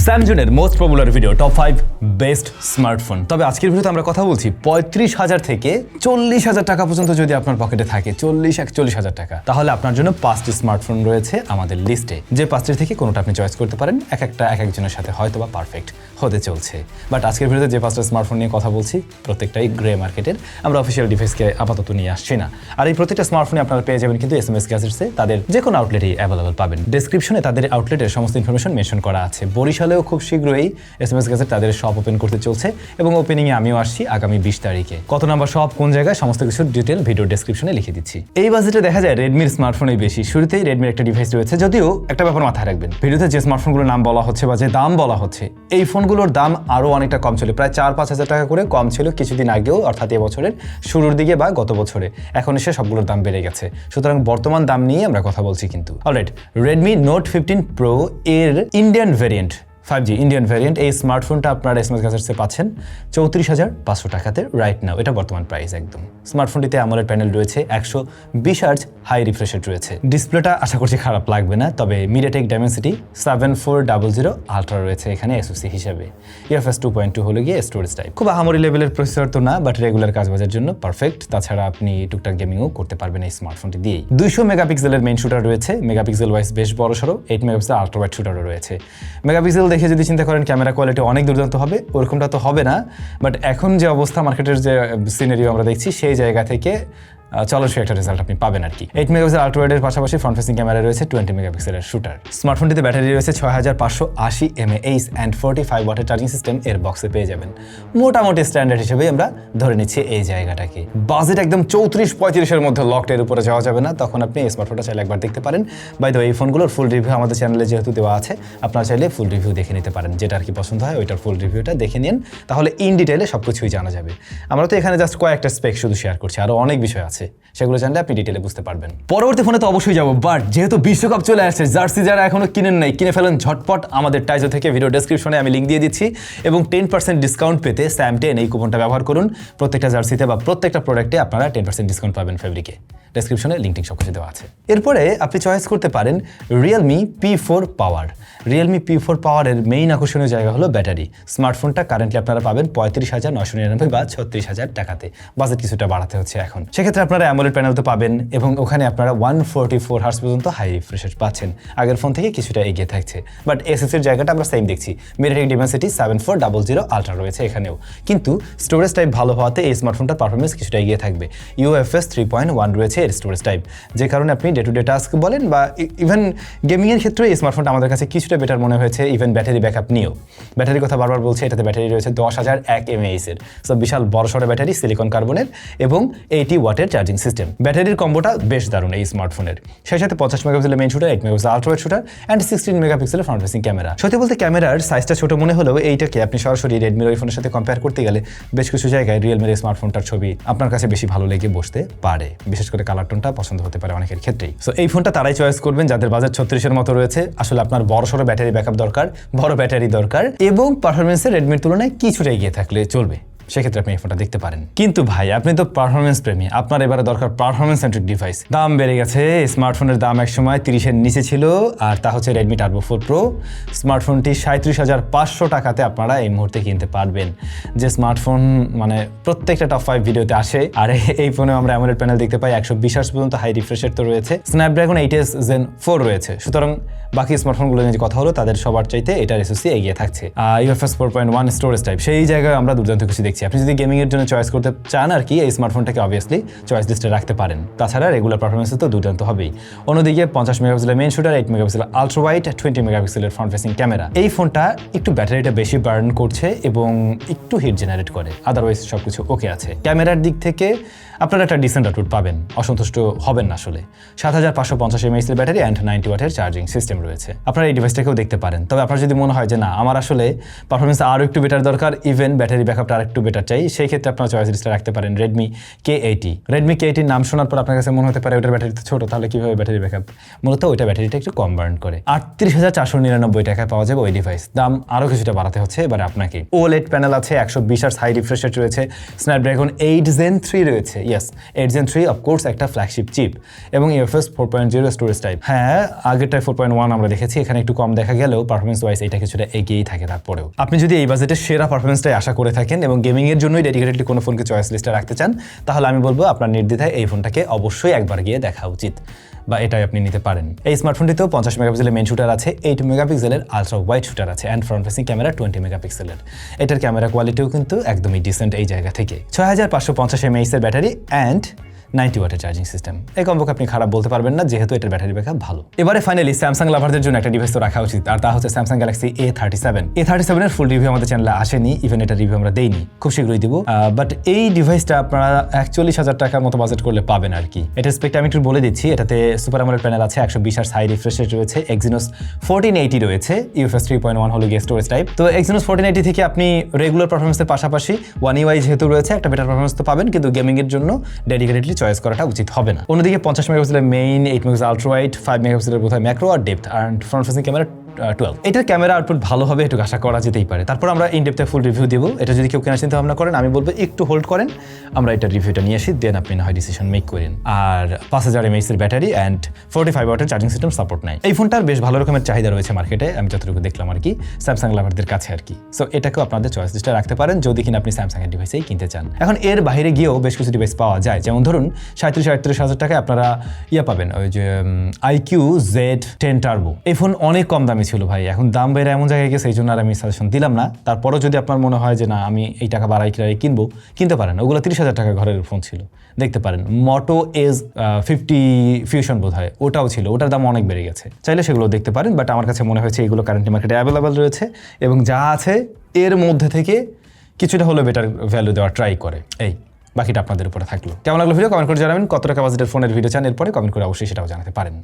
SamZone'ের most popular video top 5 best smartphone. তবে আজকের ভিডিওতে আমরা কথা বলছি 35,000 থেকে 40,000 টাকা পর্যন্ত যদি আপনার পকেটে থাকে 40-41,000 টাকা, তাহলে আপনার জন্য 5টি স্মার্টফোন রয়েছে আমাদের লিস্টে। যে 5টির থেকে কোনোটা আপনি চয়েস করতে পারেন, একটা এক একজনের সাথে হয়তো বা পারফেক্ট হতে চলছে। বাট আজকের ভিডিওতে যে 5টা স্মার্টফোন নিয়ে কথা বলছি প্রত্যেকটাই গ্রে মার্কেটের, আমরা অফিসিয়াল ডিভাইসকে আপাতত নিয়ে আসছি না। আর এই প্রত্যেকটা স্মার্টফোনে আপনারা পেয়ে যাবেন কিন্তু SMS গ্যাজেটসে তাদের যে কোনো আউটলেটেই অ্যাভেলেবল পাবেন। ডেসক্রিপশনে তাদের আউটলেটের সমস্ত ইনফরমেশন মেনশন করা আছে। বরিশালেও খুব শীঘ্রই SMS গ্যাজেট তাদের শপ ওপেন করতে চলছে এবং ওপেনিংয়ে আমিও আসছি আগামী 20 তারিখে। কত নাম্বার শপ, কোন জায়গায়, সমস্ত কিছুর ডিটেল ভিডিও ডেসক্রিপশনে লিখে দিচ্ছি। এই বাজেটে দেখা যায় রেডমির স্মার্টফোনই বেশি। শুরুতেই রেডমির একটা ডিভাইস রয়েছে, যদিও একটা ব্যাপার মাথায় রাখবেন, ভিডিওতে যে স্মার্টফোনগুলোর নাম বলা হচ্ছে বা যে দাম বলা হচ্ছে, এই ফোনগুলোর দাম আরও অনেকটা কম ছিল, প্রায় 4-5 হাজার টাকা করে কম ছিল কিছুদিন আগেও, অর্থাৎ এবছরের শুরুর দিকে বা গত বছরে। এখন এসে সবগুলোর দাম বেড়ে গেছে, সুতরাং বর্তমান দাম নিয়ে আমরা কথা বলছি। কিন্তু অলরাইট, রেডমি নোট 15 প্রো এর Indian variant 5G Indian variant, এই স্মার্টফোনটা আপনারা SMS গ্যাজেটসে পাচ্ছেন 34,500 টাকাতে রাইট নাও। এটা বর্তমান প্রাইস একদম। স্মার্টফোনটিতে AMOLED প্যানেল রয়েছে, 120 হার্জ হাই রিফ্রেশ রেট রয়েছে। ডিসপ্লেটা আশা করছি খারাপ লাগবে না, তবে MediaTek Dimensity 7400 আলট্রা রয়েছে এখানে SoC হিসেবে। UFS 2.2 হলো গিয়ে স্টোরেজ টাইপ। খুব আহামরি লেভেলের প্রসেসর তো না, বাট রেগুলার কাজবাজের জন্য পারফেক্ট। তাছাড়া আপনি টুকটাক গেমিংও করতে পারবেন এই স্মার্টফোনটি দিয়েই। 200 মেগাপিক্সেলের মেইন শুটার রয়েছে, মেগাপিক্সেল ওয়াইজ বেশ বড়সড়। 8 মেগাপিক্সেল আলট্রা ওয়াইড শুটারও রয়েছে। মেগাপিক্সেল দেখে যদি চিন্তা করেন ক্যামেরা কোয়ালিটি অনেক দুর্দান্ত হবে, ওরকমটা তো হবে না। বাট এখন যে অবস্থা, মার্কেটের যে সিনারিও আমরা দেখছি, সেই জায়গা থেকে চলসই একটা রেজাল্ট আপনি পাবেন আর কি। 8 মেগাপিক্সেল আলট্রা ওয়াইডের পাশাপাশি ফ্রন্ট ফেসিং ক্যামেরা রয়েছে 20 মেগাপিক্সেলের শুটার। স্মার্টফোনটিতে ব্যাটারি রয়েছে 6580 mAh অ্যান্ড 45 ওয়াটের চার্জিং সিস্টেম এর বক্সে পেয়ে যাবেন। মোটামুটি স্ট্যান্ডার্ড হিসেবে আমরা ধরে নিচ্ছি এই জায়গাটাকে। বাজেট একদম 34-35 এর মধ্যে লকড, এর উপরে যাওয়া যাবে না। তখন আপনি এই স্মার্টফোনটা চাইলে একবার দেখতে পারেন। বাই দ্য ওয়ে, এই ফোনগুলোর ফুল রিভিউ আমাদের চ্যানেলে যেহেতু দেওয়া আছে, আপনারা চাইলে ফুল রিভিউ দেখে নিতে পারেন। যেটা আর কি পছন্দ হয় ওইটার ফুল রিভিউটা দেখে নিন, তাহলে ইন ডিটেইলে সব কিছুই জানা যাবে। আমরা তো এখানে জাস্ট কয়েকটা স্পেক শুধু শেয়ার করছি, আরও অনেক বিষয় আছে, সেগুলো জানলে আপনি ডিটেইলে বুঝতে পারবেন। পরবর্তী ফোনে তো অবশ্যই যাবো, বাট যেহেতু বিশ্বকাপ চলে আসছে, জার্সি যারা এখনো কিনেন নাই, কিনে ফেলেন ঝটপট। আমাদের টাইজো থেকে ভিডিও ডেসক্রিপশনে আমি লিঙ্ক দিয়ে দিচ্ছি, এবং 10% ডিসকাউন্ট পেতে SAM10 এই কুপনটা ব্যবহার করুন। প্রত্যেকটা জার্সিতে বা প্রত্যেকটা প্রোডাক্টে আপনারা 10% ডিসকাউন্ট পাবেন ফেব্রিকে। ডেসক্রিপশনে লিঙ্কটি সব কিছু দেওয়া আছে। এরপরে আপনি চয়েস করতে পারেন Realme P4 পাওয়ার। Realme P4 পাওয়ারের মেইন আকর্ষণীয় জায়গা হলো ব্যাটারি। স্মার্টফোনটা কারেন্টলি আপনারা পাবেন 35,999 বা 36,000 টাকাতে। বাজেট কিছুটা বাড়াতে হচ্ছে এখন। সেক্ষেত্রে আপনারা AMOLED প্যানেল তো পাবেন, এবং ওখানে আপনারা 144 হার্জ পর্যন্ত হাই রিফ্রেশ রেট পাচ্ছেন। আগের ফোন থেকে কিছুটা এগিয়ে থাকছে, বাট এসএসের জায়গাটা আমরা সেম দেখছি। MediaTek Dimensity 7400 আলট্রা রয়েছে এখানেও, কিন্তু স্টোরেজ টাইপ ভালো হওয়াতে এই স্মার্টফোনটার পারফরমেন্স কিছুটা এগিয়ে থাকবে। UFS 3.1 রয়েছে এর স্টোরেজ টাইপ, যে কারণে আপনি ডে টু ডে টাস্ক বলেন বা ইভেন গেমিংয়ের ক্ষেত্রে এই স্মার্টফোনটা আমাদের কাছে কিছুটা বেটার মনে হয়েছে। ইভেন ব্যাটারি ব্যাকআপ নিয়েও, ব্যাটারির কথা বারবার বলছি, এটাতে ব্যাটারি রয়েছে 10,001 mAh এর। সো বিশাল বড়সড় ব্যাটারি, সিলিকন কার্বনের, এবং 80 ওয়াটের চার্জিং সিস্টেম। ব্যাটারির কম্বোটা বেশ দারুণ এই স্মার্টফোনের। সেই সাথে 50 মেগাপিক্সেলের main shooter, 8 megapixel ultra wide shooter and 16 মেগাপিক্সেলের ফ্রন্ট ফেসিং ক্যামেরা। সত্যি বলতে ক্যামেরার সাইজটা ছোট মনে হলেও এইটাকে আপনি সরাসরি রেডমির ওই ফোনের সাথে কম্পেয়ার করতে গেলে বেশ কিছু জায়গায় রিয়েলমির এই স্মার্টফোনটার ছবি আপনার কাছে বেশি ভালো লেগে বসতে পারে। বিশেষ করে কালার টোনটা পছন্দ হতে পারে অনেকের ক্ষেত্রেই। সো এই ফোনটা তারাই চয়েস করবেন যাদের বাজেট 36-এর মতো রয়েছে। আসলে আপনার বড়সড় ব্যাটারি ব্যাকআপ দরকার, বড় ব্যাটারি দরকার, এবং পারফরমেন্সে রেডমির তুলনায় কিছুটা এগিয়ে থাকলে চলবে। সেক্ষেত্রে আপনি এই ফোনটা দেখতে পারেন। কিন্তু ভাই, আপনি তো পারফরমেন্স প্রেমী, আপনার এবারে দরকার পারফরমেন্স সেন্ট্রিক ডিভাইস। দাম বেড়ে গেছে। স্মার্টফোনের দাম একসময় 30-এর নিচে ছিল, আর তা হচ্ছে Redmi Turbo 4 Pro। স্মার্টফোনটি 37,500 টাকাতে আপনারা এই মুহূর্তে কিনতে পারবেন। যে স্মার্টফোন মানে প্রত্যেকটা টপ 5 ভিডিওতে আসে, আর এই ফোনে আমরা AMOLED প্যানেল দেখতে পাই, 120 হার্জ পর্যন্ত হাই রিফ্রেশ রেট তো রয়েছে, Snapdragon 8s Gen 4 রয়েছে। সুতরাং বাকি স্মার্টফোনগুলো নিয়ে যে কথা হলো, তাদের সবার চাইতে এটার SoC এগিয়ে থাকছে। UFS 4.1 স্টোরেজ টাইপ, সেই জায়গায় আমরা দুর্দান্ত কিছু দেখছি। আপনি যদি গেমিং এর জন্য চয়েস করতে চান আর কি, এই স্মার্টফোনটাকে অবভিয়াসলি চয়েস লিস্টে রাখতে পারেন। তাছাড়া রেগুলার পারফরমেন্স তো দুর্দান্ত হবেই। অন্যদিকে 50 মেগাপিক্সেলের main shooter, 8 megapixel ultra wide, 20 মেগাপিক্সেলের ফ্রন্ট ফেসিং ক্যামেরা। এই ফোনটা একটু ব্যাটারিটা বেশি বার্ন করছে এবং একটু হিট জেনারেট করে, আদারওয়াইজ সবকিছু ওকে আছে। ক্যামেরার দিক থেকে আপনারা একটা ডিসেন্ট আউটপুট পাবেন, অসন্তুষ্ট হবেন না আসলে। 7550 mAh এর ব্যাটারি অ্যান্ড 90 ওয়াটের চার্জিং সিস্টেম রয়েছে। আপনারা এই ডিভাইসটাকেও দেখতে পারেন। তবে আপনার যদি মনে হয় যে না, আমার আসলে পারফরমেন্স আরও একটু বেটার দরকার, ইভেন ব্যাটারি ব্যাকআপটা আর একটু বেটার চাই, সেই ক্ষেত্রে আপনার চয়েস লিস্টে রাখতে পারেন রেডমি K80। রেডমি K80 নাম শোনার পর আপনার কাছে মনে হতে পারে ওটার ব্যাটারি তো ছোট, তাহলে কিভাবে ব্যাটারি ব্যাকআপ? মূলত ওইটা ব্যাটারিটা একটু কম বার্ন করে। 38,499 টাকায় পাওয়া যাবে ওই ডিভাইস। দাম আরও কিছুটা বাড়াতে হচ্ছে এবারে আপনাকে। OLED প্যানেল আছে, 120 Hz হাই রিফ্রেশ রেট রয়েছে, স্ন্যাপড্রাগন 8 Gen 3 রয়েছে, ইয়েস 8 Gen 3 অফকোর্স একটা ফ্ল্যাগশিপ চিপ, এবং UFS 4.0 স্টোরেজ টাইপ। হ্যাঁ, আগেরটায় 4.1 আমরা দেখেছি, এখানে একটু কম দেখা গেলেও পারফরমেন্স ওয়াইজ এটা কিছুটা এগিয়েই থাকে। তারপরেও আপনি যদি এই বাজেটে সেরা পারফরমেন্সটাই আশা করে থাকেন এবং গেমিং এর জন্যই ডেডিকেটেডলি কোনো ফোনকে চয়েস লিস্টে রাখতে চান, তাহলে আমি বলবো আপনার নির্দ্বিধায় এই ফোনটাকে অবশ্যই একবার গিয়ে দেখা উচিত, বা এটাই আপনি নিতে পারেন। এই স্মার্টফোনটিতেও 50 মেগাপিক্সেলের মেইন শুটার আছে, 8 মেগাপিক্সেলের আলট্রা ওয়াইড শুটার আছে, অ্যান্ড ফ্রন্ট ফেসিং ক্যামেরা 20 মেগাপিক্সেলের। এটার ক্যামেরা কোয়ালিটিও কিন্তু একদমই ডিসেন্ট এই জায়গা থেকে। 6550 mAh এর ব্যাটারি অ্যান্ড 90 ওয়াটের চার্জিং সিস্টেম। এই কম্বোকে আপনি খারাপ বলতে পারবেন না, যেহেতু এটার ব্যাটারি ব্যাকআপ ভালো। এবারে ফাইনালি স্যামসাং লাভারদের জন্য একটা ডিভাইস তো রাখা উচিত, আর তা হচ্ছে স্যামসাং গ্যালাক্সি A37। A37 এর ফুল রিভিউ আমাদের চ্যানেলে আসেনি, ইভেন এটা রিভিউ আমরা দেইনি, খুব শীঘ্রই দিব। বাট এই ডিভাইসটা আপনারা 41,000 টাকার মতো বাজেট করলে পাবেন আর কি। এটার স্পেকটা আমি একটু বলে দিচ্ছি। এটাতে সুপার অ্যামোলেড প্যানেল আছে, 120 Hz হাই রিফ্রেশ রেট রয়েছে, Exynos 1480 রয়েছে, UFS 3.1 হলো গিয়ে স্টোরেজ টাইপ। তো Exynos 1480 থেকে আপনি রেগুলার পারফরমেন্সের পাশাপাশি One UI যেহেতু রয়েছে একটা বেটার পারফরমেন্স তো পাবেন, কিন্তু গেমিং এর জন্য ডেডিকেটেডলি চয়েস করাটা উচিত হবে না। অন্যদিকে 50 মেগাপিক্সেলের মেইন, 8 মেগাপিক্সেল আলট্রা ওয়াইড, 5 মেগাপিক্সেলের বোধহয় ম্যাক্রো আর depth, and front facing camera 12। এটার ক্যামেরা আউটপুট ভালো হবে, একটু আশা করা যেতেই পারে। তারপর আমরা ইন ডেপথে ফুল রিভিউ দেবো। এটা যদি কেউ কেনার চিন্তা ভাবনা করেন, আমি বলবো একটু হোল্ড করেন, আমরা এটার রিভিউটা নিয়ে আসি, দেন আপনি না হয় ডিসিশন মেক করেন। আর 5000 mAh এর ব্যাটারি অ্যান্ড 45 ওয়াটের চার্জিং সিস্টেম সাপোর্ট নেয়। এই ফোনটার বেশ ভালো রকমের চাহিদা রয়েছে মার্কেটে, আমি যতটুকু দেখলাম আর কি, স্যামসাং লাভারদের কাছে আর কি। সো এটাকেও আপনাদের চয়েস লিস্টে রাখতে পারেন যদি কিনা আপনি স্যামসাং এর ডিভাইসেই কিনতে চান। এখন এর বাইরে গিয়েও বেশ কিছু ডিভাইস পাওয়া যায়, যেমন ধরুন 37-38 টাকায় আপনারা পাবেন ওই যে IQ Z10 টার্বো। এই ফোন অনেক কম দামি ছিল ভাই, এখন দাম বেড়ে এমন জায়গায় গেছে, এই জন্য আর আমি সাজেশন দিলাম না। তারপরও যদি আপনার মনে হয় যে না আমি এই টাকা বাড়াই কিনতে পারেন। ওগুলো 30,000 টাকা ঘরের ফোন ছিল, দেখতে পারেন। Moto S50 Fusion বোধ হয় ওটাও ছিল, ওটার দাম অনেক বেড়ে গেছে, চাইলে সেগুলো দেখতে পারেন। বাট আমার কাছে মনে হয়েছে এগুলো কারেন্টলি মার্কেটে অ্যাভেলেবেল রয়েছে, এবং যা আছে এর মধ্যে থেকে কিছুটা হলো বেটার ভ্যালু দেওয়ার ট্রাই করে। এই বাকিটা আপনাদের উপরে থাকলো। কেমন লাগলো ভিডিও কমেন্ট করে জানাবেন। কত টাকা বাজেটের ফোনের ভিডিও চান এরপরে কমেন্ট করে অবশ্যই সেটাও জানাতে পারেন।